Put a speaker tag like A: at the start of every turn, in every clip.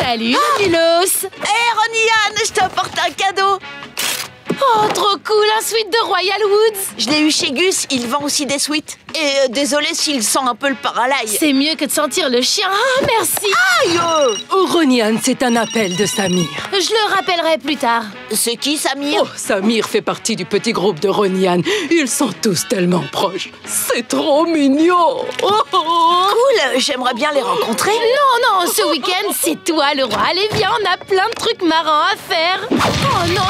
A: Salut, Nulos.
B: Hé, Ronny-Anne, je t'apporte un cadeau.
A: Oh, trop cool, un sweat de Royal Woods.
B: Je l'ai eu chez Gus, il vend aussi des sweats. Et désolé s'il sent un peu le paralaï.
A: C'est mieux que de sentir le chien. Ah, merci.
B: Aïe!
C: Oh, Ronny-Anne, c'est un appel de Samir.
A: Je le rappellerai plus tard.
B: C'est qui, Samir?
C: Oh, Samir fait partie du petit groupe de Ronny-Anne. Ils sont tous tellement proches. C'est trop mignon.
B: Cool, j'aimerais bien les rencontrer.
A: Non, ce week-end, c'est toi le roi. Allez, viens, on a plein de trucs marrants à faire. Oh non.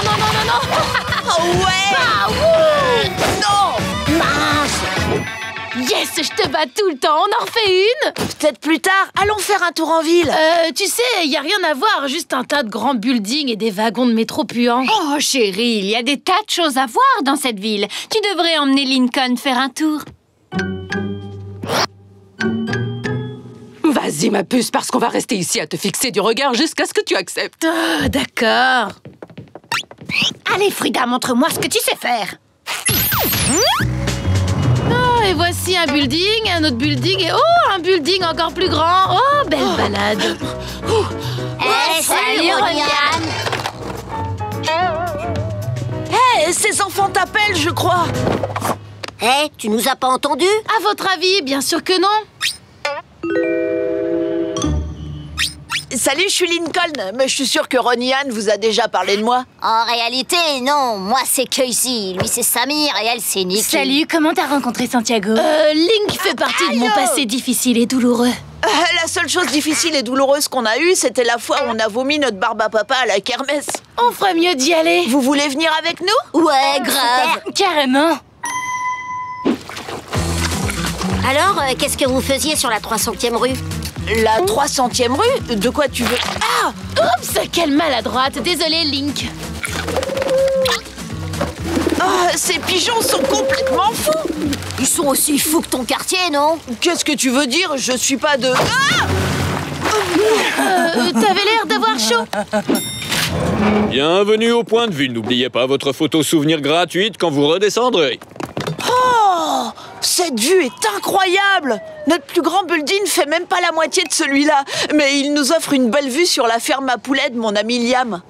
B: Oh ouais!
A: Ah, wouh!
B: Non! Mince!
A: Yes, je te bats tout le temps. On en refait une?
B: Peut-être plus tard, allons faire un tour en ville.
A: Tu sais, y a rien à voir. Juste un tas de grands buildings et des wagons de métro puants.
D: Oh, chérie, il y a des tas de choses à voir dans cette ville. Tu devrais emmener Lincoln faire un tour.
C: Vas-y, ma puce, parce qu'on va rester ici à te fixer du regard jusqu'à ce que tu acceptes.
A: Ah, d'accord.
D: Allez, Frida, montre-moi ce que tu sais faire.
A: Oh, et voici un building, un autre building et oh, un building encore plus grand. Oh, belle balade.
D: Salut, Ronny-Anne.
B: Hé, ces enfants t'appellent, je crois.
E: Hé, tu nous as pas entendus?
A: À votre avis, bien sûr que non.
B: Salut, je suis Lincoln, mais je suis sûre que Ronny-Anne vous a déjà parlé de moi.
E: En réalité, non. Moi, c'est Casey. Lui, c'est Samir et elle, c'est Nikki.
D: Salut, comment t'as rencontré Santiago?
A: Link fait partie de mon passé difficile et douloureux.
B: La seule chose difficile et douloureuse qu'on a eue, c'était la fois où on a vomi notre barbe à papa à la kermesse.
A: On ferait mieux d'y aller.
B: Vous voulez venir avec nous?
E: Ouais, grave.
D: Carrément.
E: Alors, qu'est-ce que vous faisiez sur la 300e rue?
B: La 300e rue? De quoi tu veux? Ah!
A: Oups, quelle maladroite. Désolée, Link.
B: Ces pigeons sont complètement fous!
E: Ils sont aussi fous que ton quartier, non?
B: Qu'est-ce que tu veux dire? Je suis pas de... Ah!
A: T'avais l'air d'avoir chaud.
F: Bienvenue au point de vue. N'oubliez pas votre photo souvenir gratuite quand vous redescendrez.
B: Oh! Cette vue est incroyable! Notre plus grand building fait même pas la moitié de celui-là. Mais il nous offre une belle vue sur la ferme à poulets de mon ami Liam.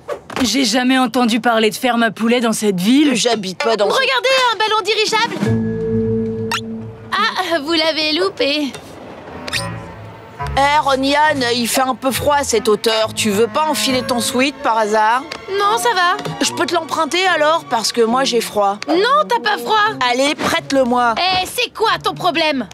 C: J'ai jamais entendu parler de ferme à poulet dans cette ville.
B: J'habite pas dans...
A: Regardez, un ballon dirigeable. Ah, vous l'avez loupé.
B: Hé, Ronny-Anne, il fait un peu froid à cette hauteur. Tu veux pas enfiler ton sweat par hasard?
A: Non, ça va.
B: Je peux te l'emprunter alors? Parce que moi j'ai froid.
A: Non, t'as pas froid.
B: Allez, prête-le-moi.
A: Eh, c'est quoi ton problème?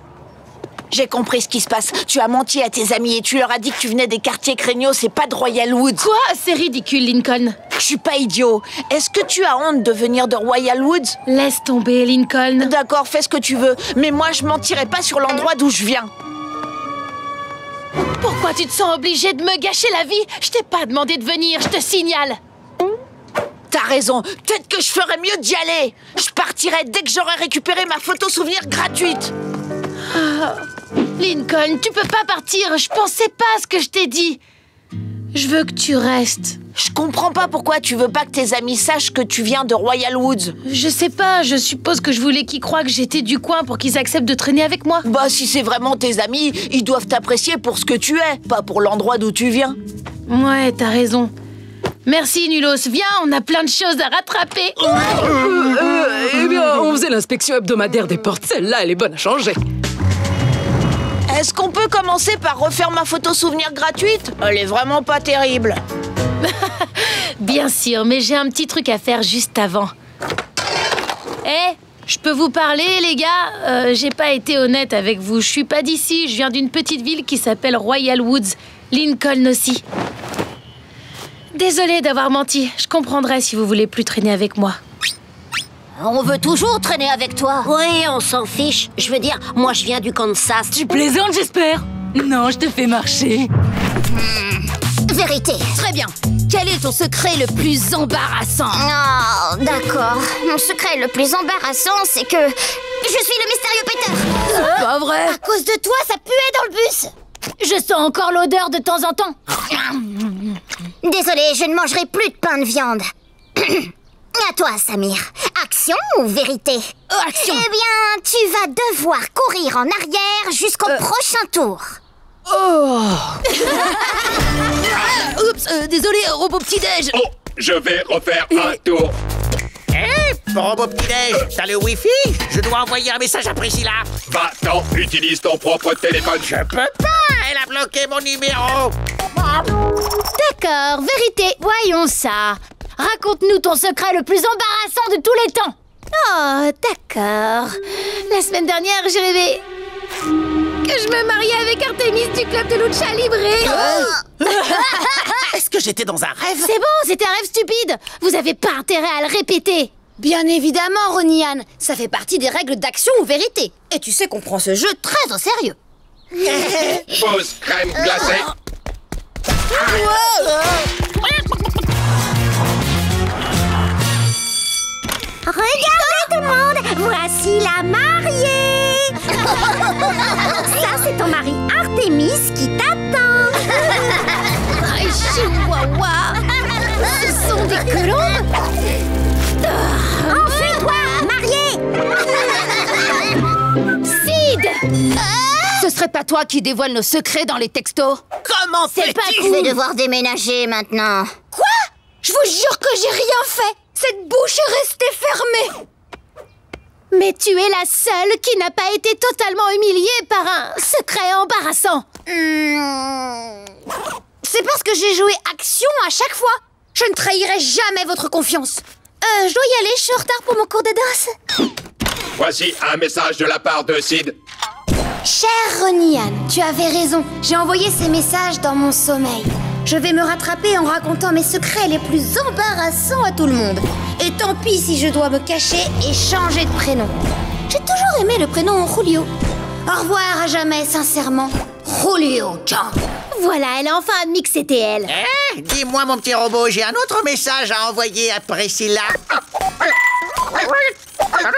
B: J'ai compris ce qui se passe. Tu as menti à tes amis et tu leur as dit que tu venais des quartiers craignos et pas de Royal Woods.
A: Quoi? C'est ridicule, Lincoln.
B: Je suis pas idiot. Est-ce que tu as honte de venir de Royal Woods?
A: Laisse tomber, Lincoln.
B: D'accord, fais ce que tu veux. Mais moi, je mentirai pas sur l'endroit d'où je viens.
A: Pourquoi tu te sens obligé de me gâcher la vie? Je t'ai pas demandé de venir, je te signale.
B: T'as raison. Peut-être que je ferais mieux d'y aller. Je partirai dès que j'aurai récupéré ma photo souvenir gratuite.
A: Lincoln, tu peux pas partir. Je pensais pas à ce que je t'ai dit. Je veux que tu restes.
B: Je comprends pas pourquoi tu veux pas que tes amis sachent que tu viens de Royal Woods.
A: Je sais pas, je suppose que je voulais qu'ils croient que j'étais du coin pour qu'ils acceptent de traîner avec moi.
B: Bah, si c'est vraiment tes amis, ils doivent t'apprécier pour ce que tu es, pas pour l'endroit d'où tu viens.
A: Ouais, t'as raison. Merci, Nulos. Viens, on a plein de choses à rattraper.
C: Eh bien, on faisait l'inspection hebdomadaire des portes. Celle-là, elle est bonne à changer.
B: Est-ce qu'on peut commencer par refaire ma photo souvenir gratuite? Elle est vraiment pas terrible.
A: Bien sûr, mais j'ai un petit truc à faire juste avant. Eh, je peux vous parler, les gars? J'ai pas été honnête avec vous. Je suis pas d'ici. Je viens d'une petite ville qui s'appelle Royal Woods. Lincoln aussi. Désolée d'avoir menti. Je comprendrai si vous voulez plus traîner avec moi.
E: On veut toujours traîner avec toi. Oui, on s'en fiche. Je veux dire, moi, je viens du Kansas.
C: Tu plaisantes, j'espère? Non, je te fais marcher.
E: Vérité.
D: Très bien. Quel est ton secret le plus embarrassant?
E: Oh, d'accord. Mon secret le plus embarrassant, c'est que je suis le mystérieux Peter.
D: C'est pas vrai.
E: À cause de toi, ça puait dans le bus.
D: Je sens encore l'odeur de temps en temps.
E: Désolée, je ne mangerai plus de pain de viande. À toi, Samir. Action ou vérité?
D: Action.
E: Eh bien, tu vas devoir courir en arrière jusqu'au prochain tour.
D: Oh.
A: Désolé, robot petit-déj.
G: Oh, je vais refaire un tour.
H: Robot petit-déj, t'as le Wi-Fi? Je dois envoyer un message à Priscilla.
G: Va-t'en, utilise ton propre téléphone.
H: Je peux pas, elle a bloqué mon numéro.
A: D'accord, vérité, voyons ça. Raconte-nous ton secret le plus embarrassant de tous les temps. Oh, d'accord. La semaine dernière, j'ai rêvé que je me mariais avec Artemis du club de lucha libre.
H: Est-ce que j'étais dans un rêve?
A: C'est bon, c'était un rêve stupide. Vous avez pas intérêt à le répéter.
I: Bien évidemment, Ronny-Anne. Ça fait partie des règles d'action ou vérité. Et tu sais qu'on prend ce jeu très au sérieux.
G: Pause crème glacée.
E: Regardez tout le monde, voici la mariée. Ça, c'est ton mari Artemis qui t'attend.
A: Aïe, chihuahua. Ce sont des colombes.
E: Enfuis-toi, mariée.
A: Sid. Ce serait pas toi qui dévoile nos secrets dans les textos?
H: Comment
A: C'est pas
E: Je
A: cool.
E: vais devoir déménager maintenant.
I: Quoi? Je vous jure que j'ai rien fait. Cette bouche est restée fermée.
A: Mais tu es la seule qui n'a pas été totalement humiliée par un secret embarrassant.
I: C'est parce que j'ai joué action à chaque fois. Je ne trahirai jamais votre confiance. Je dois y aller, je suis en retard pour mon cours de danse.
G: Voici un message de la part de Sid.
I: Cher Ronny-Anne, tu avais raison. J'ai envoyé ces messages dans mon sommeil. Je vais me rattraper en racontant mes secrets les plus embarrassants à tout le monde. Et tant pis si je dois me cacher et changer de prénom. J'ai toujours aimé le prénom Julio. Au revoir à jamais, sincèrement. Julio Chang.
A: Voilà, elle a enfin admis que c'était elle.
H: Dis-moi, mon petit robot, j'ai un autre message à envoyer à Priscilla.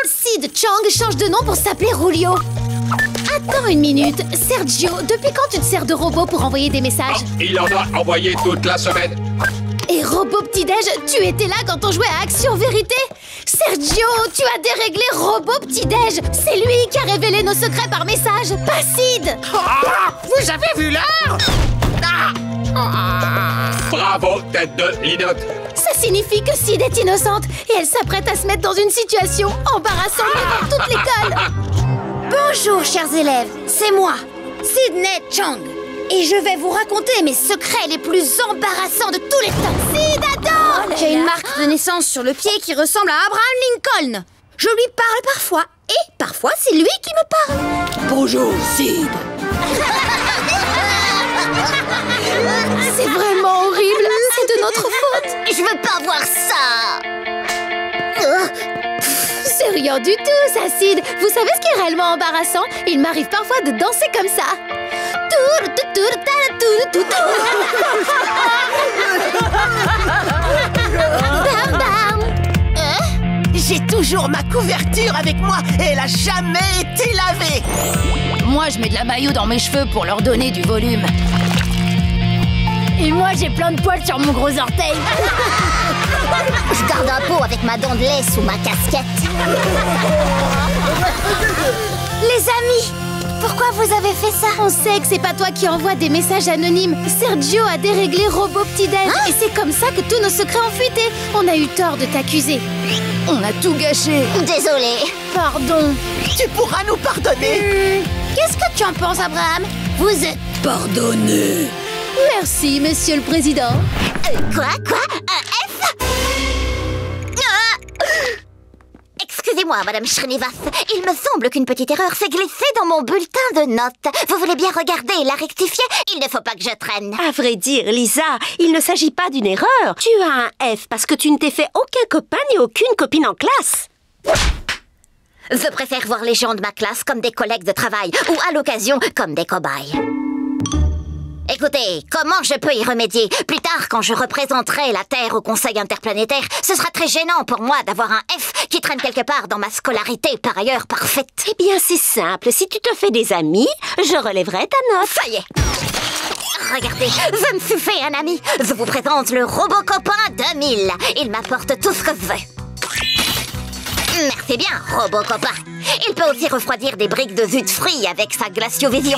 A: Sid Chang change de nom pour s'appeler Julio. Attends une minute. Sergio, depuis quand tu te sers de robot pour envoyer des messages?
G: Il en a envoyé toute la semaine.
A: Et Robot Petit-Déj, tu étais là quand on jouait à Action Vérité? Sergio, tu as déréglé Robot Petit-Déj. C'est lui qui a révélé nos secrets par message, pas Sid.
H: Vous avez vu l'heure?
G: Bravo, tête de linotte.
A: Ça signifie que Sid est innocente et elle s'apprête à se mettre dans une situation embarrassante devant toute l'école.
I: Bonjour, chers élèves. C'est moi, Sidney Chang. Et je vais vous raconter mes secrets les plus embarrassants de tous les temps.
A: Sid, attends!
I: J'ai une marque de naissance sur le pied qui ressemble à Abraham Lincoln. Je lui parle parfois, et parfois c'est lui qui me parle.
C: Bonjour, Sid.
A: C'est vraiment horrible. C'est de notre faute.
E: Je veux pas voir ça.
A: C'est rien du tout, ça, Sid. Vous savez ce qui est réellement embarrassant? Il m'arrive parfois de danser comme ça. Bam, bam.
H: J'ai toujours ma couverture avec moi et elle a jamais été lavée.
A: Moi, je mets de la maillot dans mes cheveux pour leur donner du volume. Et moi, j'ai plein de poils sur mon gros orteil.
E: Je garde un pot avec ma dent de lait sous ma casquette.
I: Les amis, pourquoi vous avez fait ça?
A: On sait que c'est pas toi qui envoie des messages anonymes. Sergio a déréglé Robot Petit-Déj. Et c'est comme ça que tous nos secrets ont fuité. On a eu tort de t'accuser. On a tout gâché.
E: Désolée.
A: Pardon.
H: Tu pourras nous pardonner.
I: Qu'est-ce que tu en penses, Abraham?
E: Vous êtes...
C: Pardonnez.
A: Merci, monsieur le président.
E: Quoi? Un F? Excusez-moi, Madame Srinivas. Il me semble qu'une petite erreur s'est glissée dans mon bulletin de notes. Vous voulez bien regarder et la rectifier? Il ne faut pas que je traîne.
J: À vrai dire, Lisa, il ne s'agit pas d'une erreur. Tu as un F parce que tu ne t'es fait aucun copain ni aucune copine en classe.
E: Je préfère voir les gens de ma classe comme des collègues de travail ou à l'occasion comme des cobayes. Écoutez, comment je peux y remédier? Plus tard, quand je représenterai la Terre au Conseil interplanétaire, ce sera très gênant pour moi d'avoir un F qui traîne quelque part dans ma scolarité, par ailleurs parfaite.
J: Eh bien, c'est simple. Si tu te fais des amis, je relèverai ta note.
E: Ça y est. Regardez, je me suis fait un ami. Je vous présente le Robot Copain 2000. Il m'apporte tout ce que je veux. Merci bien, Robot Copain. Il peut aussi refroidir des briques de jus de fruits avec sa glaciovision.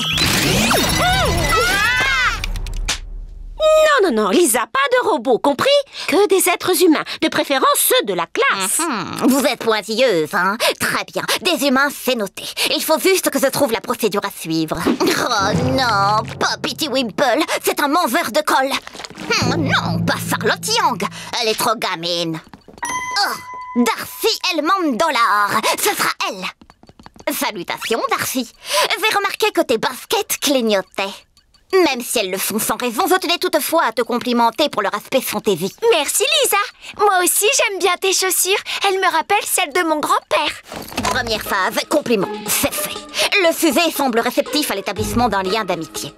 J: non, Lisa, pas de robots, compris? Que des êtres humains, de préférence ceux de la classe.
E: Vous êtes pointilleuse, hein? Très bien. Des humains, c'est noté. Il faut juste que se trouve la procédure à suivre. Oh non, pas Petey Wimple, c'est un mangeur de colle. Non, pas Charlotte Young, elle est trop gamine. Oh, Darcy Elmond Dollar, ce sera elle. Salutations, Darcy. J'ai remarqué que tes baskets clignotaient. Même si elles le font sans raison, je tenais toutefois à te complimenter pour leur aspect fantaisie.
I: Merci, Lisa. Moi aussi, j'aime bien tes chaussures. Elles me rappellent celles de mon grand-père.
E: Première phase, compliment, c'est fait. Le sujet semble réceptif à l'établissement d'un lien d'amitié.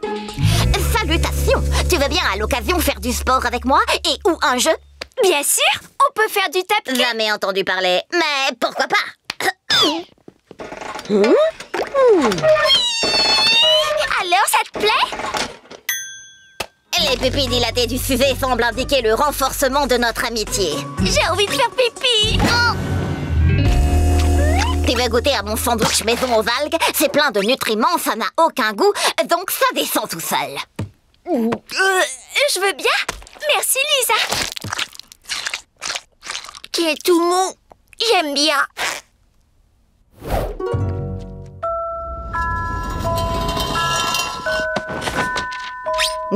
E: Salutations. Tu veux bien à l'occasion faire du sport avec moi et ou un jeu?
I: Bien sûr, on peut faire du tap-cul.
E: Jamais entendu parler, mais pourquoi pas?
I: Alors, ça te plaît?
E: Les pupilles dilatées du sujet semblent indiquer le renforcement de notre amitié.
I: J'ai envie de faire pipi.
E: Tu veux goûter à mon sandwich maison aux algues? C'est plein de nutriments, ça n'a aucun goût, donc ça descend tout seul.
I: Je veux bien. Merci, Lisa. Qui est tout mou. J'aime bien.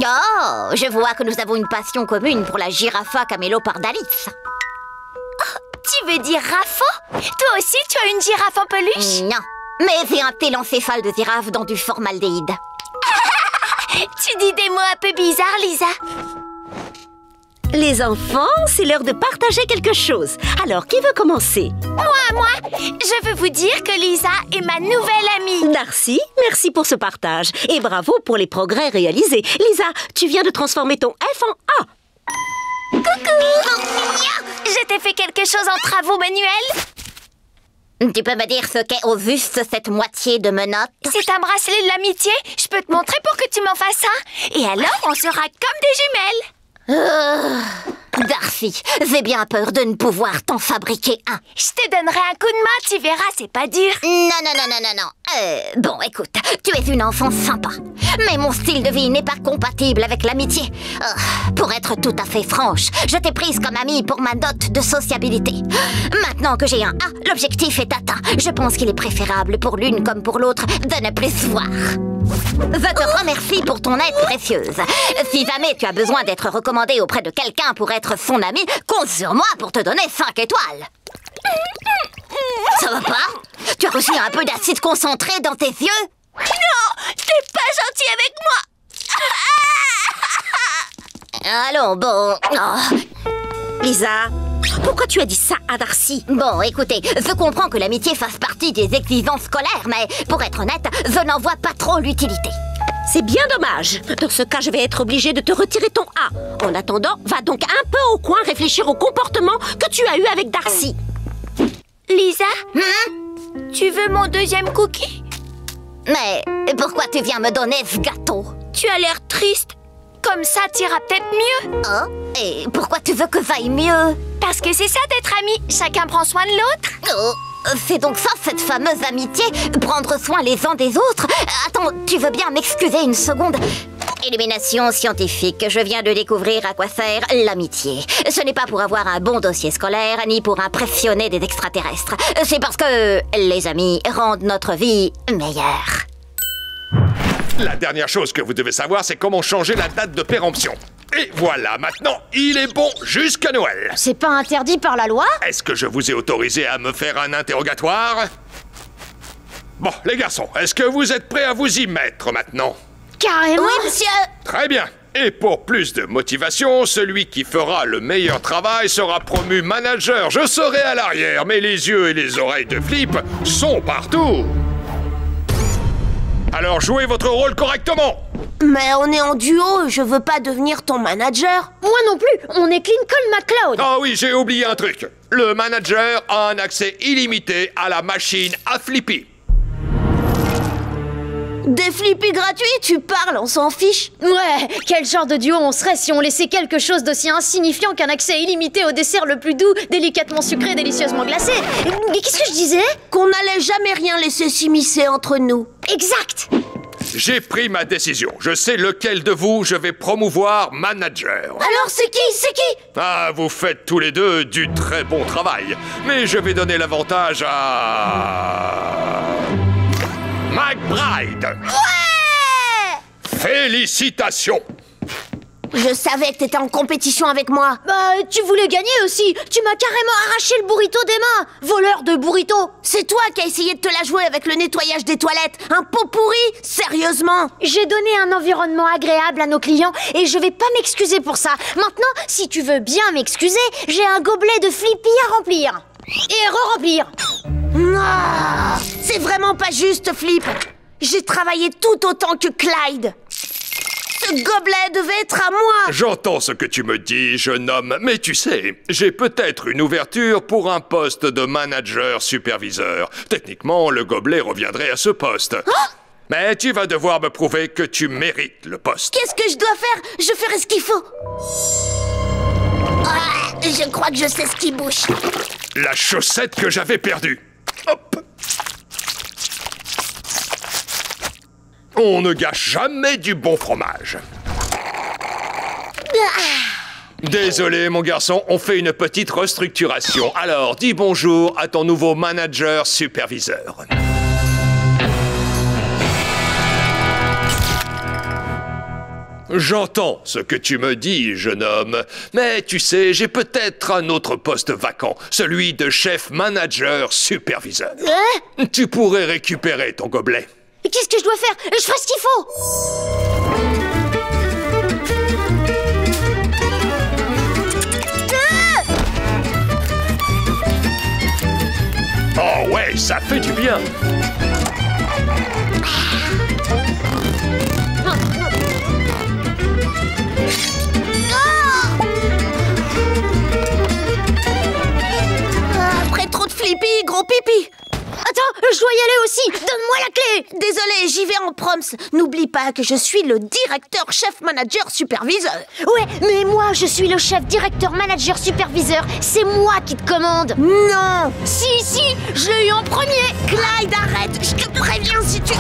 E: Oh, je vois que nous avons une passion commune pour la Giraffa camélopardalis.
I: Tu veux dire Raffo? Toi aussi, tu as une girafe en peluche?
E: Non, mais j'ai un télencéphale de girafe dans du formaldéhyde.
I: Tu dis des mots un peu bizarres, Lisa.
J: Les enfants, c'est l'heure de partager quelque chose. Alors, qui veut commencer?
I: Moi. Je veux vous dire que Lisa est ma nouvelle amie.
J: Darcy, merci pour ce partage. Et bravo pour les progrès réalisés. Lisa, tu viens de transformer ton F en A.
I: Coucou! Je t'ai fait quelque chose en travaux manuels?
E: Tu peux me dire ce qu'est au juste cette moitié de menotte?
I: C'est un bracelet de l'amitié. Je peux te montrer pour que tu m'en fasses un. Et alors, on sera comme des jumelles.
E: Darcy, j'ai bien peur de ne pouvoir t'en fabriquer un.
I: Je te donnerai un coup de main, tu verras, c'est pas dur.
E: Non. Bon, écoute, tu es une enfant sympa. Mais mon style de vie n'est pas compatible avec l'amitié. Pour être tout à fait franche, je t'ai prise comme amie pour ma dot de sociabilité. Maintenant que j'ai un A, l'objectif est atteint. Je pense qu'il est préférable pour l'une comme pour l'autre de ne plus se voir. Je te remercie pour ton aide précieuse. Si jamais tu as besoin d'être recommandé auprès de quelqu'un pour être son ami, compte sur moi pour te donner 5 étoiles. Ça va pas? Tu as reçu un peu d'acide concentré dans tes yeux?
I: Non, t'es pas gentil avec moi.
E: Allons, bon... Oh.
J: Lisa, pourquoi tu as dit ça à Darcy?
E: Bon, écoutez, je comprends que l'amitié fasse partie des exigences scolaires, mais pour être honnête, je n'en vois pas trop l'utilité.
J: C'est bien dommage. Dans ce cas, je vais être obligée de te retirer ton A. En attendant, va donc un peu au coin réfléchir au comportement que tu as eu avec Darcy.
I: Lisa, tu veux mon deuxième cookie?
E: Mais pourquoi tu viens me donner ce gâteau?
I: Tu as l'air triste. Comme ça, t'iras peut-être mieux.
E: Oh, et pourquoi tu veux que j'aille mieux?
I: Parce que c'est ça d'être amis. Chacun prend soin de l'autre.
E: Oh, c'est donc ça, cette fameuse amitié? Prendre soin les uns des autres? Attends, tu veux bien m'excuser une seconde? Illumination scientifique, je viens de découvrir à quoi sert l'amitié. Ce n'est pas pour avoir un bon dossier scolaire, ni pour impressionner des extraterrestres. C'est parce que les amis rendent notre vie meilleure.
G: La dernière chose que vous devez savoir, c'est comment changer la date de péremption. Et voilà, maintenant, il est bon jusqu'à Noël.
A: C'est pas interdit par la loi?
G: Est-ce que je vous ai autorisé à me faire un interrogatoire? Bon, les garçons, est-ce que vous êtes prêts à vous y mettre maintenant?
A: Carrément.
E: Oui, monsieur.
G: Très bien. Et pour plus de motivation, celui qui fera le meilleur travail sera promu manager. Je serai à l'arrière, mais les yeux et les oreilles de Flip sont partout. Alors jouez votre rôle correctement.
K: Mais on est en duo, je veux pas devenir ton manager.
A: Moi non plus, on est Lincoln McCloud.
G: Ah oui, j'ai oublié un truc. Le manager a un accès illimité à la machine à Flippy.
K: Des Flippy gratuits, tu parles, on s'en fiche.
A: Ouais, quel genre de duo on serait si on laissait quelque chose d'aussi insignifiant qu'un accès illimité au dessert le plus doux, délicatement sucré, délicieusement glacé. Mais qu'est-ce que je disais?
K: Qu'on n'allait jamais rien laisser s'immiscer entre nous.
A: Exact.
G: j'ai pris ma décision. Je sais lequel de vous je vais promouvoir manager.
K: Alors c'est qui? C'est qui?
G: Ah, vous faites tous les deux du très bon travail. Mais je vais donner l'avantage à... McBride.
K: Ouais!
G: Félicitations.
K: Je savais que t'étais en compétition avec moi.
I: Bah, tu voulais gagner aussi. Tu m'as carrément arraché le burrito des mains. Voleur de burrito.
K: C'est toi qui as essayé de te la jouer avec le nettoyage des toilettes. Un pot pourri? Sérieusement?
I: J'ai donné un environnement agréable à nos clients et je vais pas m'excuser pour ça. Maintenant, si tu veux bien m'excuser, j'ai un gobelet de Flippy à remplir. Et re-remplir.
K: Non, c'est vraiment pas juste, Flip. J'ai travaillé tout autant que Clyde. Ce gobelet devait être à moi.
G: J'entends ce que tu me dis, jeune homme, mais tu sais, j'ai peut-être une ouverture pour un poste de manager-superviseur. Techniquement, le gobelet reviendrait à ce poste. Mais tu vas devoir me prouver que tu mérites le poste.
K: Qu'est-ce que je dois faire? Je ferai ce qu'il faut. Ah, je crois que je sais ce qui bouge.
G: La chaussette que j'avais perdue. Hop. On ne gâche jamais du bon fromage. Désolé, mon garçon, on fait une petite restructuration. Alors, dis bonjour à ton nouveau manager-superviseur. J'entends ce que tu me dis, jeune homme, mais tu sais, j'ai peut-être un autre poste vacant, celui de chef-manager-superviseur. Tu pourrais récupérer ton gobelet.
I: Qu'est-ce que je dois faire? Je ferai ce qu'il faut.
G: Oh ouais, ça fait du bien.
K: Après trop de Flippy, gros pipi.
I: Attends, je dois y aller aussi. Donne-moi la clé.
K: Désolé, j'y vais en proms. N'oublie pas que je suis le directeur chef manager superviseur.
I: Ouais, mais moi, je suis le chef directeur manager superviseur. C'est moi qui te commande.
K: Non.
I: Si, je l'ai eu en premier.
K: Clyde, arrête. Je te préviens si tu...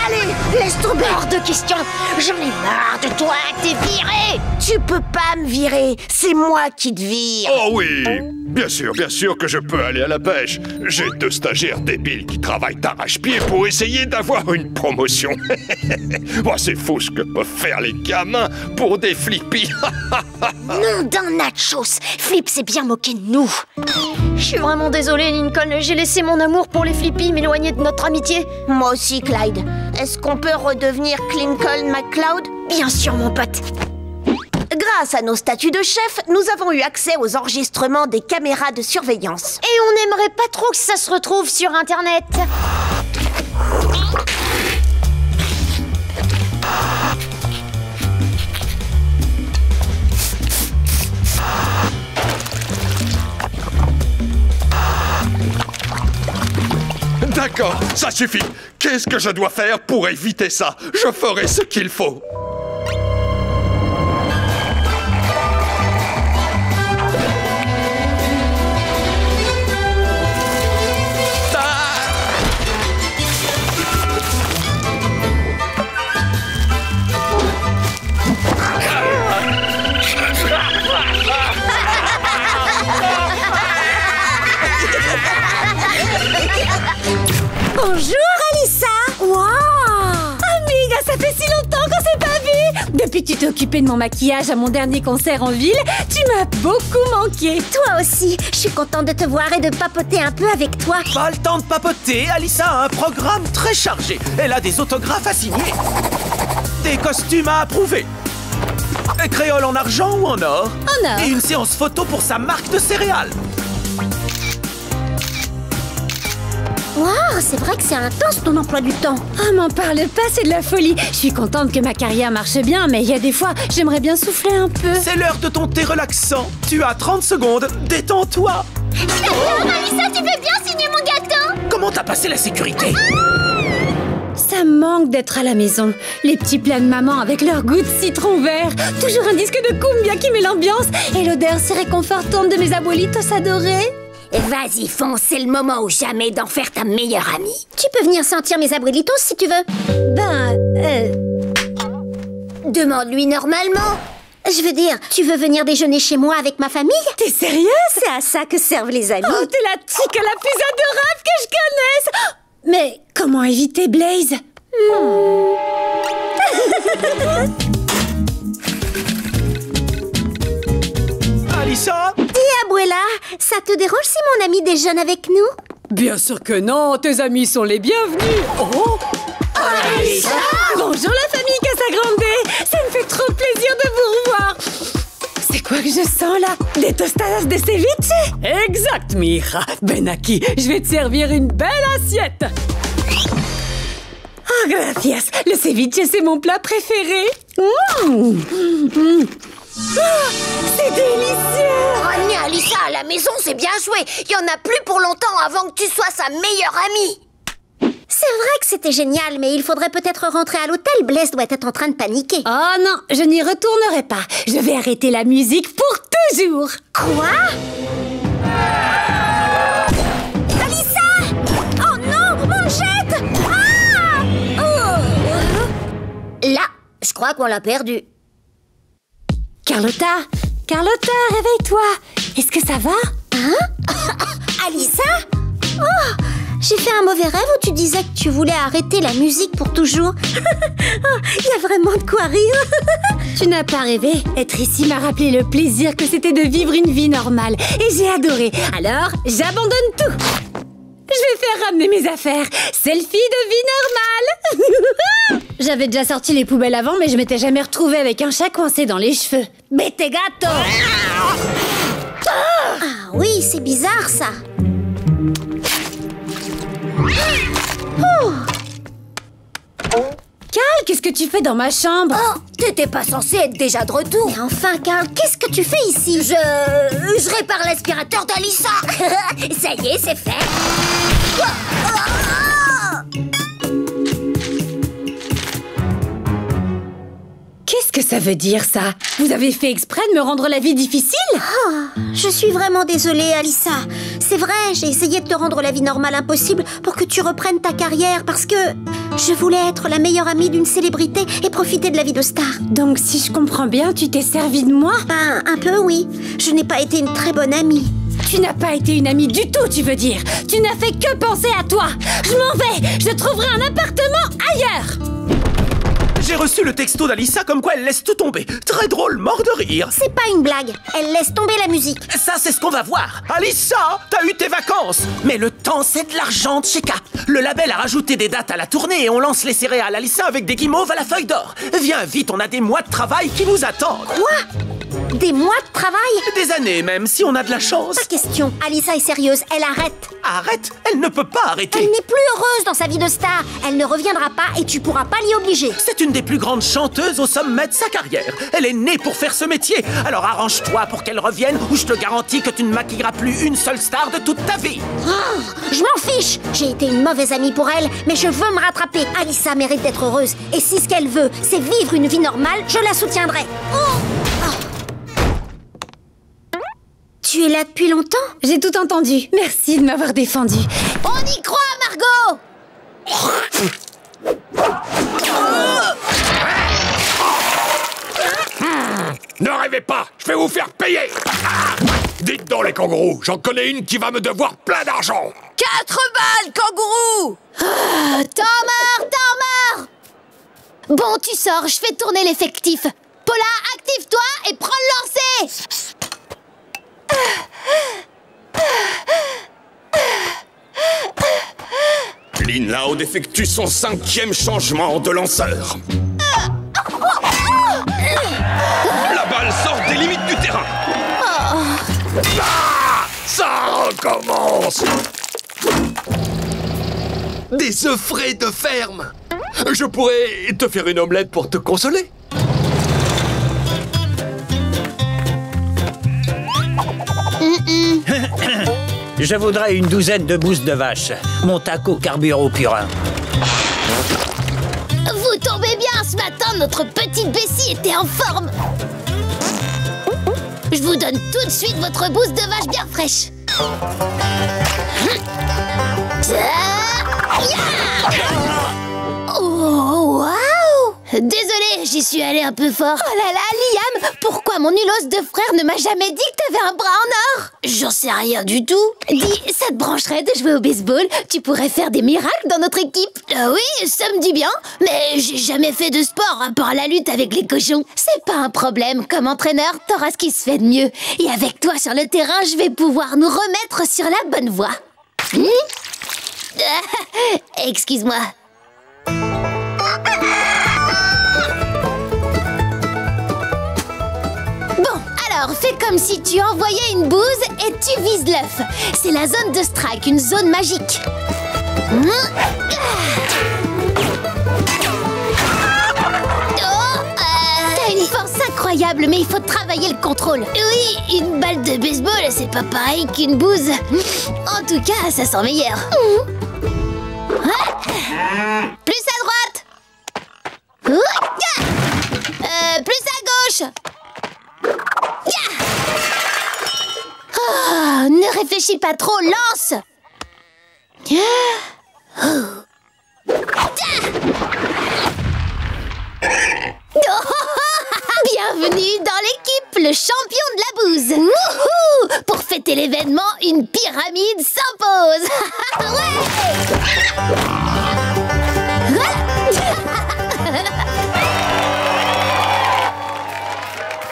K: Allez, laisse tomber.
I: Hors de question. J'en ai marre de toi. T'es viré.
K: Tu peux pas me virer. C'est moi qui te vire.
G: Oh oui. Bien sûr que je peux aller à la pêche. J'ai 2 stagiaires débiles qui travaillent d'arrache-pied pour essayer d'avoir une promotion. Bon, c'est fou ce que peuvent faire les gamins pour des Flippy.
I: Nom d'un nachos. Flip s'est bien moqué de nous. Je suis vraiment désolée, Lincoln. J'ai laissé mon amour pour les Flippy m'éloigner de notre amitié.
K: Moi aussi, Clyde. Est-ce qu'on peut redevenir Lincoln McCloud?
I: Bien sûr, mon pote.
K: Grâce à nos statuts de chef, nous avons eu accès aux enregistrements des caméras de surveillance.
I: Et on n'aimerait pas trop que ça se retrouve sur Internet.
G: D'accord, ça suffit. Qu'est-ce que je dois faire pour éviter ça? Je ferai ce qu'il faut.
L: Bonjour, Alyssa. Waouh, amiga, ça fait si longtemps qu'on s'est pas vu. Depuis que tu t'es occupée de mon maquillage à mon dernier concert en ville, tu m'as beaucoup manqué.
I: Toi aussi, je suis contente de te voir et de papoter un peu avec toi.
M: Pas le temps de papoter, Alyssa a un programme très chargé. Elle a des autographes à signer, des costumes à approuver, des créoles en argent ou en or, et une séance photo pour sa marque de céréales.
I: Waouh, c'est vrai que c'est intense ton emploi du temps.
L: Ah, m'en parle pas, c'est de la folie. Je suis contente que ma carrière marche bien, mais il y a des fois, j'aimerais bien souffler un peu.
M: C'est l'heure de ton thé relaxant. Tu as 30 secondes, détends-toi.
I: Alyssa, tu veux bien signer mon gâteau?
M: Comment t'as passé la sécurité?
L: Ça me manque d'être à la maison. Les petits plats de maman avec leur goût de citron vert. Toujours un disque de cumbia qui met l'ambiance. Et l'odeur si réconfortante de mes abuelitos adorés.
E: Vas-y, fonce, c'est le moment ou jamais d'en faire ta meilleure amie.
I: Tu peux venir sentir mes abrilitos si tu veux.
E: Demande-lui normalement.
I: Je veux dire, tu veux venir déjeuner chez moi avec ma famille?
L: T'es sérieuse?
E: C'est à ça que servent les amis.
L: Oh, t'es la chica la plus adorable que je connaisse. Mais comment éviter Blaze?
M: Alissa?
I: Dis, Abuela, ça te dérange si mon ami déjeune avec nous?
C: Bien sûr que non, tes amis sont les bienvenus. Oh,
L: Alissa! Bonjour la famille Casagrande. Ça me fait trop plaisir de vous revoir. C'est quoi que je sens là? Des tostadas de ceviche?
C: exact, mija. Ben aquí, je vais te servir une belle assiette.
L: Oh, gracias. Le ceviche, c'est mon plat préféré. C'est délicieux!
K: Ramener Alissa à la maison, c'est bien joué. Il y en a plus pour longtemps avant que tu sois sa meilleure amie.
I: C'est vrai que c'était génial, mais il faudrait peut-être rentrer à l'hôtel. Blaise doit être en train de paniquer.
L: Oh non, je n'y retournerai pas. Je vais arrêter la musique pour toujours.
I: Quoi? Alissa! Oh non, on jette! Ah! Oh! Là, je crois qu'on l'a perdu.
L: Carlotta, réveille-toi. Est-ce que ça va?
I: Hein? Alissa? Oh! J'ai fait un mauvais rêve où tu disais que tu voulais arrêter la musique pour toujours. Il y a vraiment de quoi rire.
L: Tu n'as pas rêvé. Être ici m'a rappelé le plaisir que c'était de vivre une vie normale. Et j'ai adoré. Alors, j'abandonne tout. Je vais faire ramener mes affaires. Selfie de vie normale. J'avais déjà sorti les poubelles avant, mais je m'étais jamais retrouvée avec un chat coincé dans les cheveux. Bete gato.
I: Ah oui, c'est bizarre ça.
L: Carl, qu'est-ce que tu fais dans ma chambre?
K: Oh, t'étais pas censé être déjà de retour.
I: Mais enfin, Carl, qu'est-ce que tu fais ici?
K: Je répare l'aspirateur d'Alissa.
E: Ça y est, c'est fait.
L: Qu'est-ce que ça veut dire, ça? Vous avez fait exprès de me rendre la vie difficile?
I: Oh, je suis vraiment désolée, Alissa. C'est vrai, j'ai essayé de te rendre la vie normale impossible pour que tu reprennes ta carrière parce que je voulais être la meilleure amie d'une célébrité et profiter de la vie de star.
L: Donc, si je comprends bien, tu t'es servi de moi?
I: Ben, un peu, oui. Je n'ai pas été une très bonne amie.
L: Tu n'as pas été une amie du tout, tu veux dire? Tu n'as fait que penser à toi. Je m'en vais. Je trouverai un appartement ailleurs.
M: J'ai reçu le texto d'Alissa comme quoi elle laisse tout tomber. Très drôle, mort de rire.
I: C'est pas une blague. Elle laisse tomber la musique.
M: Ça, c'est ce qu'on va voir. Alissa, t'as eu tes vacances. Mais le temps, c'est de l'argent, Chica. Le label a rajouté des dates à la tournée et on lance les céréales Alissa avec des guimauves à la feuille d'or. Viens vite, on a des mois de travail qui nous attendent.
I: Quoi? Des mois de travail?
M: Des années même, si on a de la chance.
I: Pas question. Alissa est sérieuse. Elle arrête.
M: Arrête? Elle ne peut pas arrêter.
I: Elle n'est plus heureuse dans sa vie de star. Elle ne reviendra pas et tu pourras pas l'y obliger.
M: C'est une des plus grandes chanteuses au sommet de sa carrière. Elle est née pour faire ce métier. Alors arrange-toi pour qu'elle revienne ou je te garantis que tu ne maquilleras plus une seule star de toute ta vie.
I: Oh, je m'en fiche. J'ai été une mauvaise amie pour elle, mais je veux me rattraper. Alissa mérite d'être heureuse. Et si ce qu'elle veut, c'est vivre une vie normale, je la soutiendrai. Oh. Tu es là depuis longtemps?
L: J'ai tout entendu. Merci de m'avoir défendu.
K: On y croit, Margot.
G: Ne rêvez pas, je vais vous faire payer. Dites donc les kangourous, j'en connais une qui va me devoir plein d'argent.
K: 4 balles, kangourou.
A: Temps mort. Bon, tu sors, je fais tourner l'effectif. Paula, active-toi et prends le lancer.
G: Lynn Loud effectue son 5e changement de lanceur. La balle sort des limites du terrain. Ah, ça recommence. Des œufs frais de ferme. Je pourrais te faire une omelette pour te consoler.
H: Je voudrais une douzaine de bousses de vache. Mon taco carbure au purin.
A: Vous tombez bien, ce matin, notre petite Bessie était en forme. Je vous donne tout de suite votre bouse de vache bien fraîche.
I: Oh, waouh! Désolée, j'y suis allée un peu fort. Oh là là, Liam, pourquoi mon nulos de frère ne m'a jamais dit que t'avais un bras en or? J'en sais rien du tout. Dis, ça te brancherait de jouer au baseball? Tu pourrais faire des miracles dans notre équipe. Oui, ça me dit bien, mais j'ai jamais fait de sport à part la lutte avec les cochons. C'est pas un problème, comme entraîneur, t'auras ce qui se fait de mieux. Et avec toi sur le terrain, je vais pouvoir nous remettre sur la bonne voie. Excuse-moi. Bon, alors fais comme si tu envoyais une bouse et tu vises l'œuf. C'est la zone de strike, une zone magique. T'as une force incroyable, mais il faut travailler le contrôle. Oui, une balle de baseball, c'est pas pareil qu'une bouse. En tout cas, ça sent meilleur. Plus à droite. Plus à gauche. Oh, ne réfléchis pas trop, lance. Bienvenue dans l'équipe, le champion de la bouse. Wouhou! Pour fêter l'événement, une pyramide s'impose.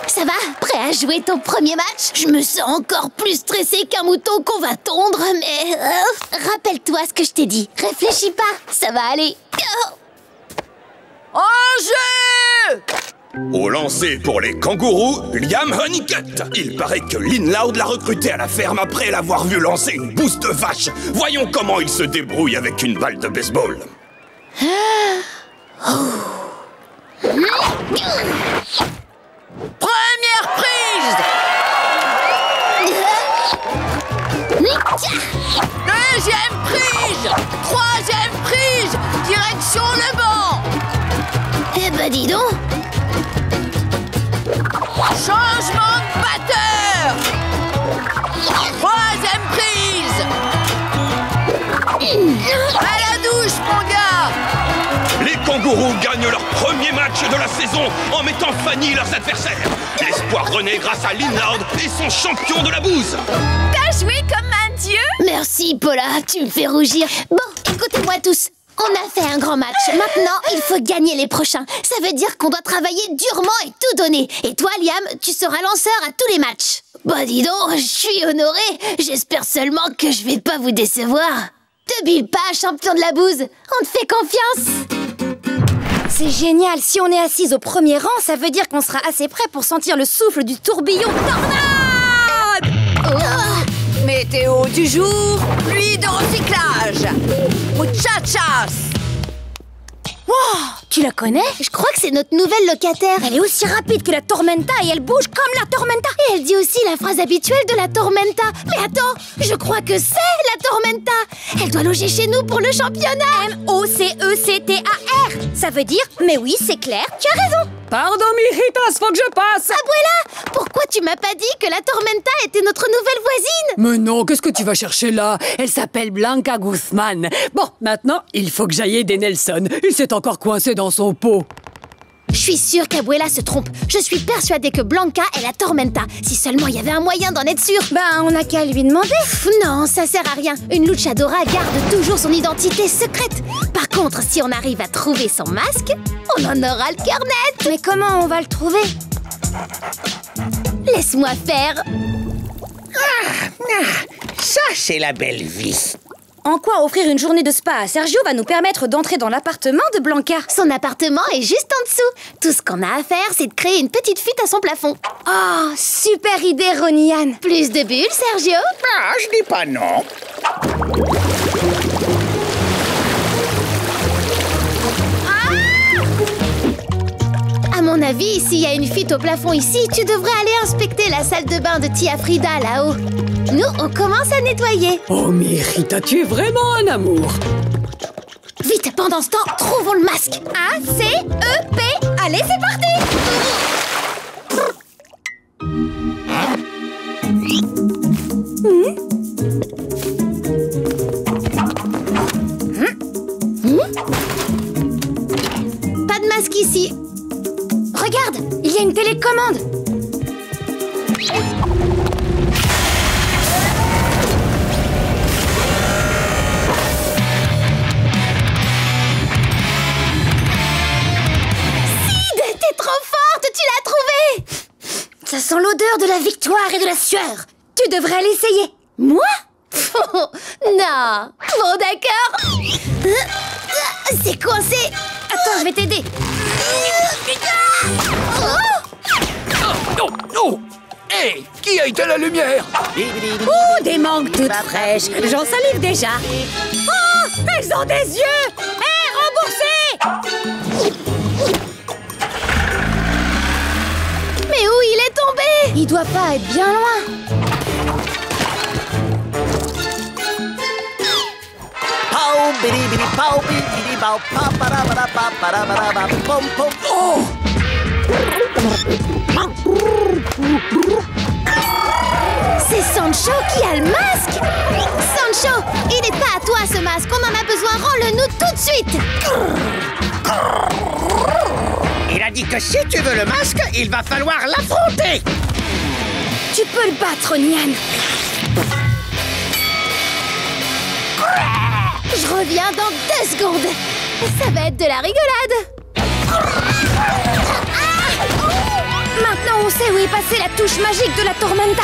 I: Ça va? Prêt à jouer ton premier match? Je me sens encore plus stressée qu'un mouton qu'on va tondre, mais... rappelle-toi ce que je t'ai dit. Réfléchis pas, ça va aller.
B: En jeu!
N: Au lancer pour les kangourous, Liam Honeycutt. Il paraît que Lynn Loud l'a recruté à la ferme après l'avoir vu lancer une bouse de vache. Voyons comment il se débrouille avec une balle de baseball.
B: Première prise! Deuxième prise! Troisième prise! Direction le banc!
I: Eh ben dis donc!
B: Changement de batteur! Troisième prise! À la douche, mon gars!
N: Les kangourous gagnent leur premier match de la saison en mettant Fanny leurs adversaires. L'espoir renaît grâce à Lynn Loud et son champion de la bouse.
K: T'as joué comme un dieu?
I: Merci, Paula, tu me fais rougir. Bon, écoutez-moi tous. On a fait un grand match. Maintenant, il faut gagner les prochains. Ça veut dire qu'on doit travailler durement et tout donner. Et toi, Liam, tu seras lanceur à tous les matchs. Bah dis donc, je suis honorée. J'espère seulement que je vais pas vous décevoir. Te bile pas, champion de la bouse. On te fait confiance.
L: C'est génial. Si on est assise au premier rang, ça veut dire qu'on sera assez près pour sentir le souffle du tourbillon tornade.
B: Météo du jour, pluie de recyclage. Muchachas!
L: Wow, tu la connais?
I: Je crois que c'est notre nouvelle locataire.
L: Elle est aussi rapide que la Tormenta et elle bouge comme la Tormenta.
I: Et elle dit aussi la phrase habituelle de la Tormenta. Mais attends, je crois que c'est la Tormenta. Elle doit loger chez nous pour le championnat.
L: M-O-C-E-C-T-A-R. Ça veut dire, mais oui, c'est clair, tu as raison.
C: Pardon, Miritas, faut que je passe.
I: Abuela, pourquoi tu m'as pas dit que la Tormenta était notre nouvelle voisine?
C: Mais non, qu'est-ce que tu vas chercher là? Elle s'appelle Blanca Guzman. Bon, maintenant, il faut que j'aille aider Nelson. Il s'est encore coincé dans son pot.
I: Je suis sûre qu'Abuela se trompe. Je suis persuadée que Blanca est la Tormenta. Si seulement il y avait un moyen d'en être sûr.
L: Ben, on n'a qu'à lui demander.
I: Non, ça sert à rien. Une luchadora garde toujours son identité secrète. Par contre, si on arrive à trouver son masque, on en aura le cœur net.
L: Mais comment on va le trouver?
I: Laisse-moi faire.
H: Ça, c'est la belle vie.
L: En quoi offrir une journée de spa à Sergio va nous permettre d'entrer dans l'appartement de Blanca?
I: Son appartement est juste en dessous. Tout ce qu'on a à faire, c'est de créer une petite fuite à son plafond.
L: Oh, super idée, Ronnie-Anne.
I: Plus de bulles, Sergio?
H: Ah, je dis pas non.
I: À mon avis, s'il y a une fuite au plafond ici, tu devrais aller inspecter la salle de bain de Tia Frida là-haut. Nous, on commence à nettoyer.
C: Oh, Mérita, tu es vraiment un amour.
I: Vite, pendant ce temps, trouvons le masque.
L: A-C-E-P. Allez, c'est parti.
I: a une télécommande.
K: Sid, t'es trop forte, tu l'as trouvé.
I: Ça sent l'odeur de la victoire et de la sueur. Tu devrais l'essayer.
K: Moi? Non. Bon, d'accord. C'est coincé.
I: Attends, je vais t'aider.
O: Oh! Hé! Qui a éteint la lumière?
L: Ouh, des mangues toutes fraîches. J'en salive déjà. Oh! Elles ont des yeux! Hé, remboursé!
K: Mais où il est tombé?
I: Il doit pas être bien loin.
H: Pow, bidi bidi pow, bidi bow, pa para para pa para para pa pom pom. Oh!
K: C'est Sancho qui a le masque. Sancho, il n'est pas à toi ce masque. On en a besoin. Rends-le-nous tout de suite.
H: Il a dit que si tu veux le masque, il va falloir l'affronter.
I: Tu peux le battre, Nian.
K: Je reviens dans 2 secondes. Ça va être de la rigolade.
I: Maintenant, on sait où est passée la touche magique de la Tormenta.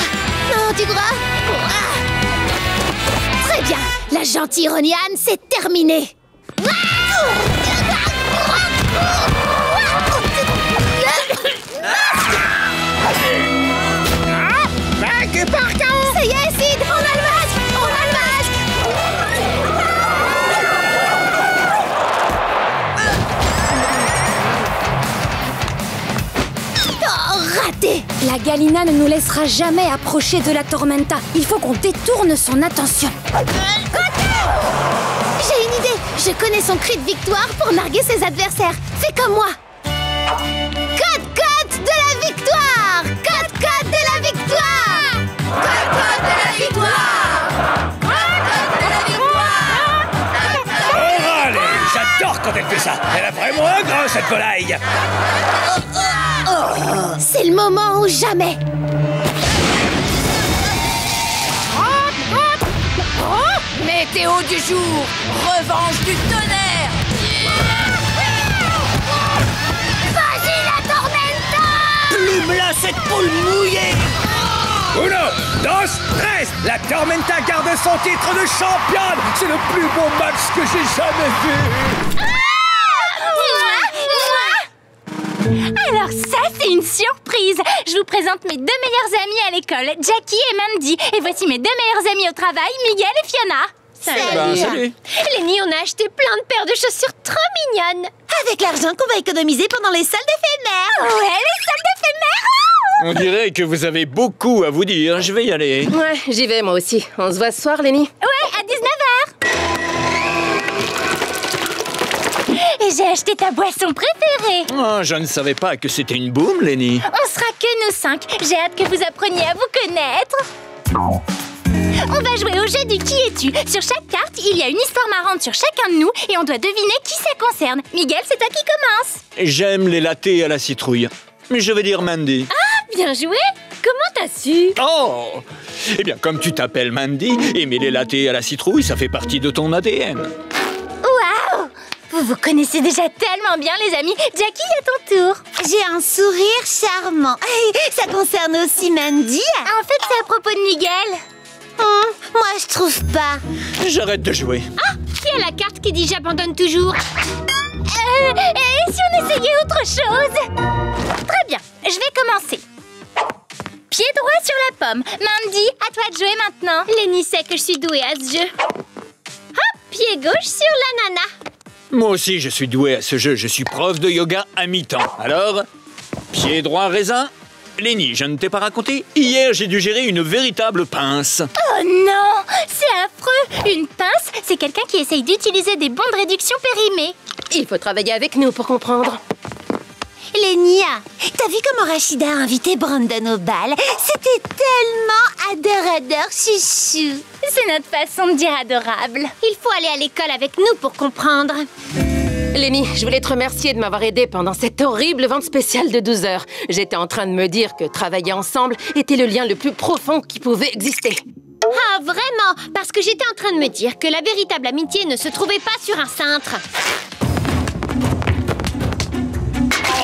K: Non, tu crois? Très bien. La gentille Ronnie Anne, c'est terminé.
H: Vague par chaos.
K: Ça y est, Sid, on a le masque. On a le masque. Oh, raté.
I: La Galina ne nous laissera jamais approcher de la Tormenta. Il faut qu'on détourne son attention.
K: J'ai une idée. Je connais son cri de victoire pour narguer ses adversaires. Fais comme moi. Côte de la victoire. Côte de la victoire. Côte de la victoire. Côte de la victoire.
O: Oh, allez, j'adore quand elle fait ça. Elle a vraiment un gras, cette volaille.
K: C'est le moment ou jamais.
C: Météo du jour, revanche du tonnerre.
K: Vas-y, la Tormenta.
H: Plume-la cette poule mouillée.
O: 1, 2, 13. La Tormenta garde son titre de championne. C'est le plus beau match que j'ai jamais vu.
D: Alors ça, c'est une surprise. Je vous présente mes 2 meilleures amies à l'école, Jackie et Mandy. Et voici mes 2 meilleures amies au travail, Miguel et Fiona.
F: Salut.
J: Lenny, on a acheté plein de paires de chaussures trop mignonnes.
K: Avec l'argent qu'on va économiser pendant les soldes éphémères.
D: Ouais, les soldes éphémères.
F: On dirait que vous avez beaucoup à vous dire. Je vais y aller.
J: Ouais, j'y vais moi aussi. On se voit ce soir, Lenny?
D: Ouais, à 19h. Et j'ai acheté ta boisson préférée.
F: Oh, je ne savais pas que c'était une boum, Lenny.
D: On sera que nous 5. J'ai hâte que vous appreniez à vous connaître. On va jouer au jeu du qui es-tu. Sur chaque carte, il y a une histoire marrante sur chacun de nous et on doit deviner qui ça concerne. Miguel, c'est toi qui commence.
F: J'aime les lattés à la citrouille. Mais je vais dire Mandy.
D: Ah, bien joué. Comment t'as su?
F: Oh! Eh bien, comme tu t'appelles Mandy, aimer les lattés à la citrouille, ça fait partie de ton ADN.
D: Waouh! Vous vous connaissez déjà tellement bien, les amis. Jackie, à ton tour.
K: J'ai un sourire charmant. Ça concerne aussi Mandy.
D: En fait, c'est à propos de Miguel.
K: Moi, je trouve pas.
F: J'arrête de jouer.
D: Ah! Qui a la carte qui dit j'abandonne toujours? Et si on essayait autre chose? Très bien, je vais commencer. Pied droit sur la pomme. Mandy, à toi de jouer maintenant. Lenny sait que je suis douée à ce jeu. Hop, pied gauche sur la nana.
F: Moi aussi, je suis doué à ce jeu. Je suis prof de yoga à mi-temps. Alors, pied droit raisin. Lenny, je ne t'ai pas raconté? Hier, j'ai dû gérer une véritable pince.
D: Oh non! C'est affreux! Une pince, c'est quelqu'un qui essaye d'utiliser des bons de réduction périmés.
J: Il faut travailler avec nous pour comprendre.
K: Lénia, t'as vu comment Rachida a invité Brandon au bal? C'était tellement adoradeur, chouchou.
D: C'est notre façon de dire adorable.
J: Il faut aller à l'école avec nous pour comprendre. Lenny, je voulais te remercier de m'avoir aidé pendant cette horrible vente spéciale de 12 heures. J'étais en train de me dire que travailler ensemble était le lien le plus profond qui pouvait exister.
D: Ah, vraiment? Parce que j'étais en train de me dire que la véritable amitié ne se trouvait pas sur un cintre.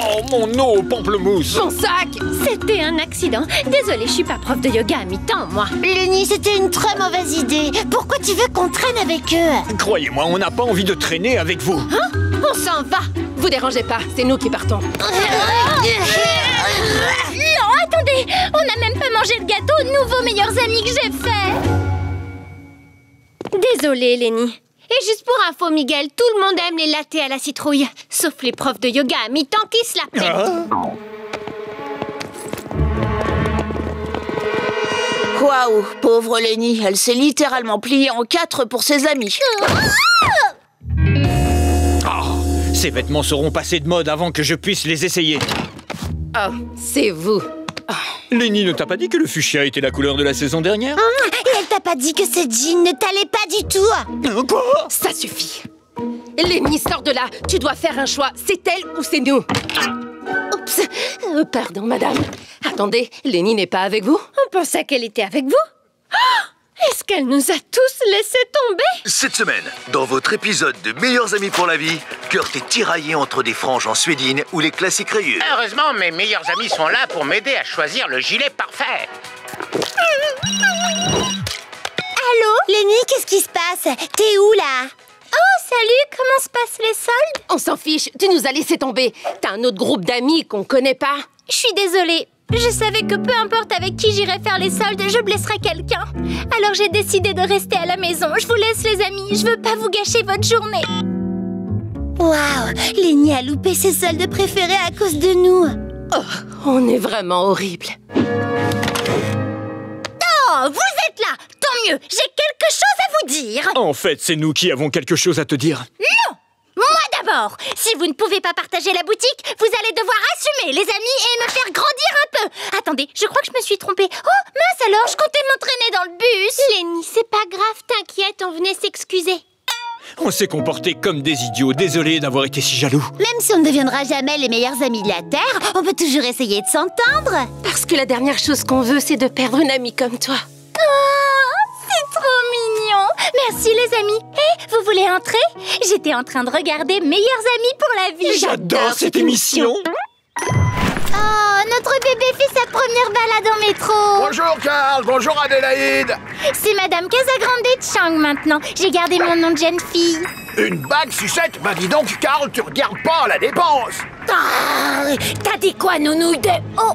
F: Oh, mon eau, pamplemousse!
J: Mon sac!
D: C'était un accident. Désolée, je suis pas prof de yoga à mi-temps, moi.
E: Lenny, c'était une très mauvaise idée. Pourquoi tu veux qu'on traîne avec eux?
F: Croyez-moi, on n'a pas envie de traîner avec vous.
D: Hein? On s'en va.
J: Vous dérangez pas, c'est nous qui partons.
D: Non, attendez! On n'a même pas mangé le gâteau nouveaux meilleurs amis que j'ai fait. Désolée, Lenny. Et juste pour info, Miguel, tout le monde aime les lattés à la citrouille. Sauf les profs de yoga à mi-temps qui se la pètent.
B: Waouh, pauvre Lenny, elle s'est littéralement pliée en 4 pour ses amis.
F: Ces vêtements seront passés de mode avant que je puisse les essayer.
J: Oh, c'est vous.
F: Lenny ne t'a pas dit que le fuchsia était la couleur de la saison dernière?
E: Et elle t'a pas dit que ce jean ne t'allait pas du tout?
F: Quoi?
J: Ça suffit. Lenny, sors de là. Tu dois faire un choix. C'est elle ou c'est nous? Oups. Pardon, madame. Attendez, Lenny n'est pas avec vous?
D: On pensait qu'elle était avec vous. Est-ce qu'elle nous a tous laissé tomber?
P: Cette semaine, dans votre épisode de Meilleurs amis pour la vie, Kurt est tiraillé entre des franges en suédine ou les classiques rayures.
Q: Heureusement, mes meilleurs amis sont là pour m'aider à choisir le gilet parfait.
E: Allô? Lenny, qu'est-ce qui se passe? T'es où, là?
D: Oh, salut! Comment se passent les soldes?
J: On s'en fiche, tu nous as laissé tomber. T'as un autre groupe d'amis qu'on connaît pas.
D: Je suis désolée. Je savais que peu importe avec qui j'irais faire les soldes, je blesserais quelqu'un. Alors j'ai décidé de rester à la maison. Je vous laisse, les amis. Je veux pas vous gâcher votre journée.
E: Waouh! Lenny a loupé ses soldes préférés à cause de nous.
J: Oh, on est vraiment horrible.
D: Oh, vous êtes là! Tant mieux, j'ai quelque chose à vous dire.
F: En fait, c'est nous qui avons quelque chose à te dire.
D: Non! Moi d'abord! Si vous ne pouvez pas partager la boutique, vous allez devoir assumer, les amis, et me faire grandir un peu. Attendez, je crois que je me suis trompée. Oh, mince alors, je comptais m'entraîner dans le bus. Lenny, c'est pas grave, t'inquiète, on venait s'excuser.
F: On s'est comportés comme des idiots. Désolé d'avoir été si jaloux.
E: Même si on ne deviendra jamais les meilleurs amis de la Terre, on peut toujours essayer de s'entendre.
J: Parce que la dernière chose qu'on veut, c'est de perdre une amie comme toi.
D: C'est trop mignon. Merci les amis. Hé, vous voulez entrer? J'étais en train de regarder Meilleurs amis pour la vie.
F: J'adore cette émission.
D: Oh, notre bébé fait sa première balade en métro.
O: Bonjour Carl, bonjour Adélaïde.
D: C'est Madame Casagrande Chang maintenant. J'ai gardé mon nom de jeune fille.
O: Une bague sucette? Bah dis donc Carl, tu regardes pas la dépense.
L: T'as dit quoi, Nounou? Oh,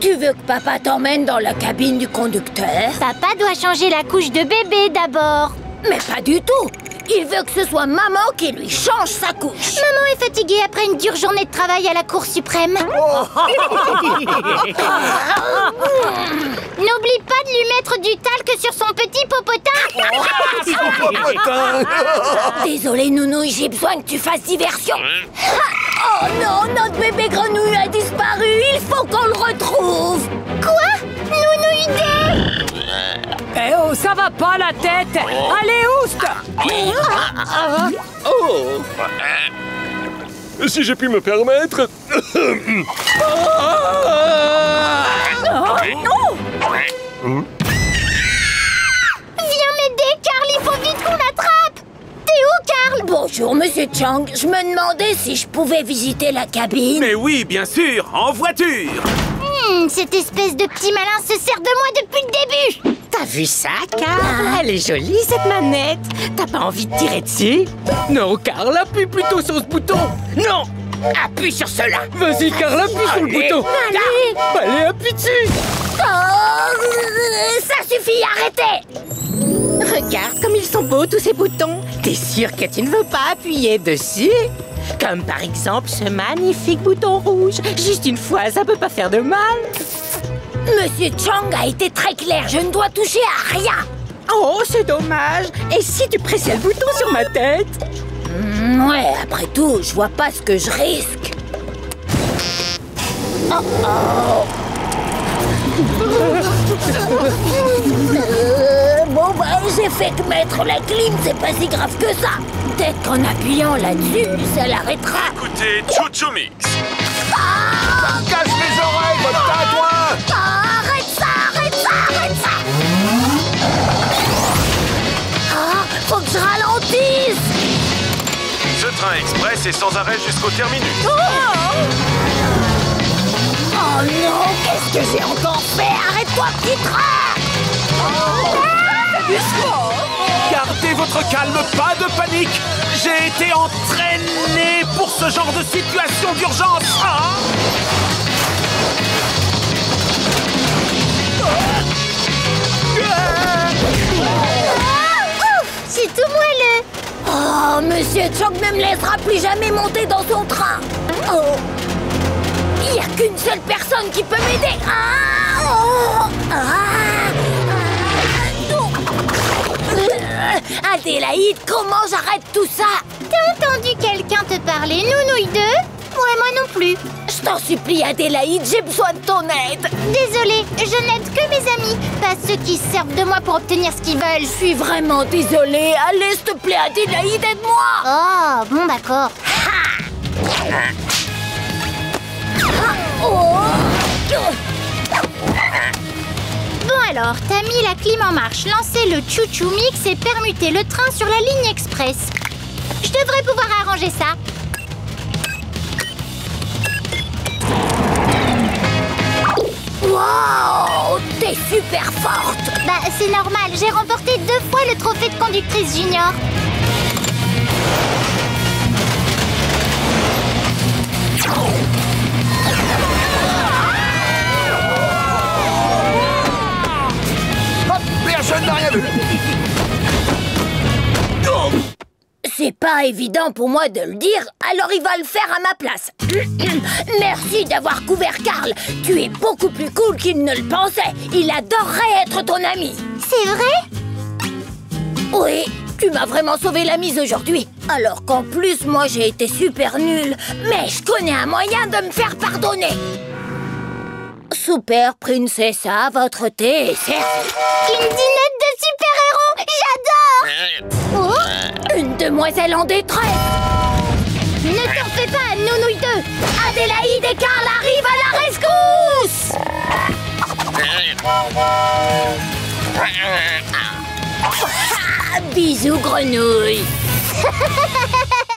L: tu veux que papa t'emmène dans la cabine du conducteur?
D: Papa doit changer la couche de bébé d'abord.
L: Mais pas du tout. Il veut que ce soit maman qui lui change sa couche.
D: Maman est fatiguée après une dure journée de travail à la Cour suprême. N'oublie pas de lui mettre du talc sur son petit popotin.
L: Désolé, Nounou, j'ai besoin que tu fasses diversion. Oh non, notre bébé grenouille a disparu. Il faut qu'on le retrouve.
D: Quoi? Nounou idée?
C: Eh oh, ça va pas la tête. Allez, oust.
G: Oh! Si j'ai pu me permettre...
D: Viens m'aider, Carl, il faut vite qu'on l'attrape. T'es où, Carl?
L: Bonjour, Monsieur Chang. Je me demandais si je pouvais visiter la cabine.
M: Mais oui, bien sûr, en voiture.
D: Cette espèce de petit malin se sert de moi depuis le début.
R: T'as vu ça, Carl? Elle est jolie, cette manette. T'as pas envie de tirer dessus?
O: Non, Carl, appuie plutôt sur ce bouton. Non, appuie sur cela. Vas-y, Carl, appuie sur le bouton. Allez, appuie dessus.
L: Oh, ça suffit, arrêtez.
R: Regarde comme ils sont beaux, tous ces boutons. T'es sûr que tu ne veux pas appuyer dessus? Comme par exemple ce magnifique bouton rouge. Juste une fois, ça peut pas faire de mal.
L: Monsieur Chang a été très clair, je ne dois toucher à rien.
R: Oh, c'est dommage. Et si tu pressais le bouton sur ma tête?
L: Ouais, après tout, je vois pas ce que je risque. Bon,
K: Oh bah j'ai fait que mettre la clim, c'est pas si grave que ça. Peut-être qu'en appuyant là-dessus, ça l'arrêtera.
S: Écoutez Chouchou Mix.
K: Ça
O: casse les oreilles, votre tintouin.
K: Arrête ça, arrête ça, arrête ça. Ah, faut que je ralentisse.
S: Ce train express est sans arrêt jusqu'au terminus.
K: Oh non, qu'est-ce que j'ai encore fait? Arrête-toi, petit train.
M: Du sport. Gardez votre calme, pas de panique. J'ai été entraîné pour ce genre de situation d'urgence.
D: C'est tout moelleux.
K: Oh, Monsieur Chong ne me laissera plus jamais monter dans son train. Oh, il n'y a qu'une seule personne qui peut m'aider. Adélaïde, comment j'arrête tout ça?
D: T'as entendu quelqu'un te parler, Nounouille 2? Ouais, moi non plus.
K: Je t'en supplie, Adélaïde, j'ai besoin de ton aide.
D: Désolée, je n'aide que mes amis, pas ceux qui se servent de moi pour obtenir ce qu'ils veulent.
K: Je suis vraiment désolée. Allez, s'il te plaît, Adélaïde, aide-moi.
D: Oh, bon, d'accord. Bon alors, t'as mis la clim en marche, lancé le Chouchou Mix et permuté le train sur la ligne express. Je devrais pouvoir arranger ça.
K: Wow, t'es super forte.
D: Bah, c'est normal, j'ai remporté 2 fois le trophée de conductrice junior.
O: Personne n'a rien vu.
K: C'est pas évident pour moi de le dire, alors il va le faire à ma place. Merci d'avoir couvert Karl. Tu es beaucoup plus cool qu'il ne le pensait. Il adorerait être ton ami.
D: C'est vrai?
K: Oui, tu m'as vraiment sauvé la mise aujourd'hui. Alors qu'en plus, moi j'ai été super nulle. Mais je connais un moyen de me faire pardonner. Super Princessa, votre thé est servi.
D: Une dînette de super-héros, j'adore. Oh,
K: une demoiselle en détresse.
D: Ne t'en fais pas, Nounouille 2.
K: Adélaïde et Karl arrivent à la rescousse. Bisous, grenouille.